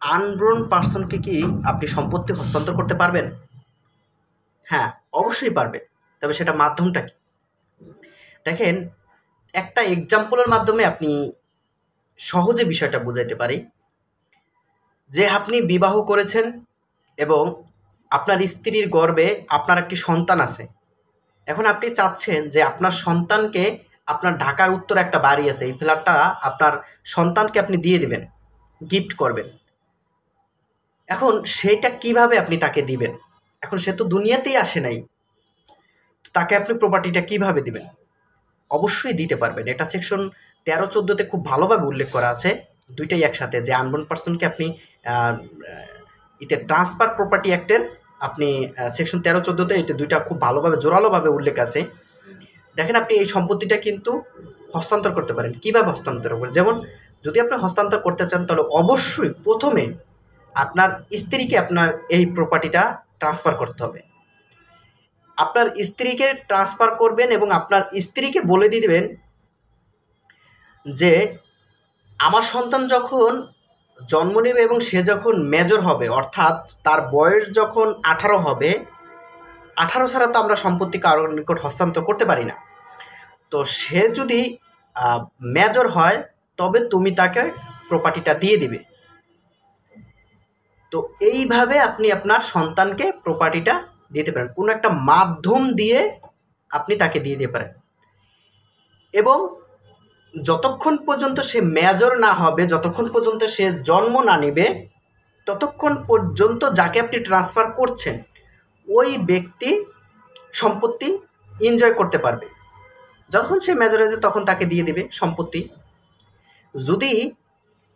আনব্রোন পার্সনকে কি আপনি সম্পত্তি হস্তান্তর করতে পারবেন? হ্যাঁ, অবশ্যই পারবে। তবে সেটা মাধ্যমটা কি? দেখেন, একটা এক্সাম্পলের মাধ্যমে আপনি সহজে বিষয়টা বুঝাইতে পারি। যে আপনি বিবাহ করেছেন এবং আপনার স্ত্রীর গর্ভে আপনার একটি সন্তান আছে। এখন আপনি চাচ্ছেন যে আপনার সন্তানকে, আপনার ঢাকার উত্তরে একটা বাড়ি আছে, এই ফ্ল্যাটটা আপনার সন্তানকে আপনি দিয়ে দিবেন, গিফট করবেন। এখন সেইটা কিভাবে আপনি তাকে দিবেন? এখন সে তো দুনিয়াতেই আসে নাই, তাকে আপনি প্রপার্টিটা কিভাবে দিবেন? অবশ্যই দিতে পারবেন। এটা সেকশন 13-14-তে খুব ভালোভাবে উল্লেখ করা আছে, দুইটাই একসাথে, যে আনবোর্ন পার্সনকে আপনি ট্রান্সফার প্রপার্টি অ্যাক্টের আপনি সেকশন 13-14-তে এটা দুইটা খুব ভালোভাবে জোরালোভাবে উল্লেখ আছে। দেখেন, আপনি এই সম্পত্তিটা কিন্তু হস্তান্তর করতে পারেন। কীভাবে হস্তান্তর করবেন? যেমন যদি আপনি হস্তান্তর করতে চান, তাহলে অবশ্যই প্রথমে আপনার স্ত্রীকে আপনার এই প্রপার্টিটা ট্রান্সফার করতে হবে। আপনার স্ত্রীকে ট্রান্সফার করবেন এবং আপনার স্ত্রীকে বলে দিবেন যে আমার সন্তান যখন জন্ম নেবে এবং সে যখন মেজর হবে, অর্থাৎ তার বয়স যখন 18 হবে, 18 ছাড়া তো আমরা সম্পত্তি কারোর নিকট হস্তান্তর করতে পারি না। তো সে যদি মেজর হয়, তবে তুমি তাকে প্রপার্টিটা দিয়ে দিবে। তো এইভাবে আপনি আপনার সন্তানকে প্রপার্টিটা দিতে পারেন, কোনো একটা মাধ্যম দিয়ে আপনি তাকে দিয়ে দিতে পারেন। এবং যতক্ষণ পর্যন্ত সে মেজর না হবে, যতক্ষণ পর্যন্ত সে জন্ম না নেবে, ততক্ষণ পর্যন্ত যাকে আপনি ট্রান্সফার করছেন ওই ব্যক্তি সম্পত্তি এনজয় করতে পারবে। যখন সে মেজর হয়ে যায় তখন তাকে দিয়ে দেবে সম্পত্তি। যদি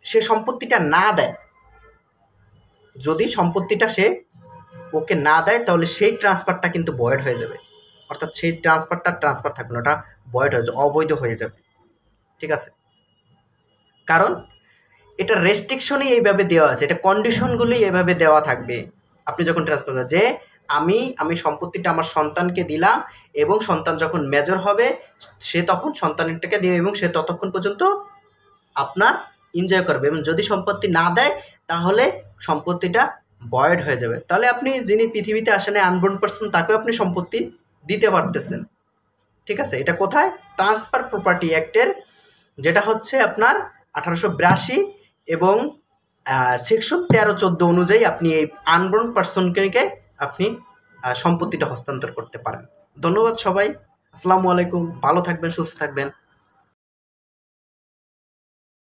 সে সম্পত্তিটা না দেয়, যদি সম্পত্তিটা সে ওকে না দেয়, তাহলে সেই ট্রান্সফারটা কিন্তু ভয়েড হয়ে যাবে। অর্থাৎ সেই ট্রান্সফার থাকবে না, ওটা ভয়েড হয়ে যাবে, অবৈধ হয়ে যাবে। ঠিক আছে? কারণ এটা রেস্ট্রিকশনই এইভাবে দেওয়া আছে, এটা কন্ডিশনগুলি এইভাবে দেওয়া থাকবে। আপনি যখন ট্রান্সফার করেন যে আমি সম্পত্তিটা আমার সন্তানকে দিলাম এবং সন্তান যখন মেজর হবে সে তখন সন্তানটাকে দিয়ে এবং সে ততক্ষণ পর্যন্ত আপনার এনজয় করবে, এবং যদি সম্পত্তি না দেয় তাহলে সম্পত্তিটা ভয়েড হয়ে যাবে। তাহলে আপনি যিনি পৃথিবীতে আসেন আনবোর্ন পার্সন, তাকেও আপনি সম্পত্তি দিতে পারতেছেন। ঠিক আছে? এটা কোথায়? ট্রান্সফার প্রপার্টি অ্যাক্টের, যেটা হচ্ছে আপনার 1882 এবং সেকশন 13-14 অনুযায়ী আপনি এই আনবোর্ন পার্সনকে আপনি সম্পত্তিটা হস্তান্তর করতে পারেন। ধন্যবাদ সবাই। আসসালামু আলাইকুম। ভালো থাকবেন, সুস্থ থাকবেন।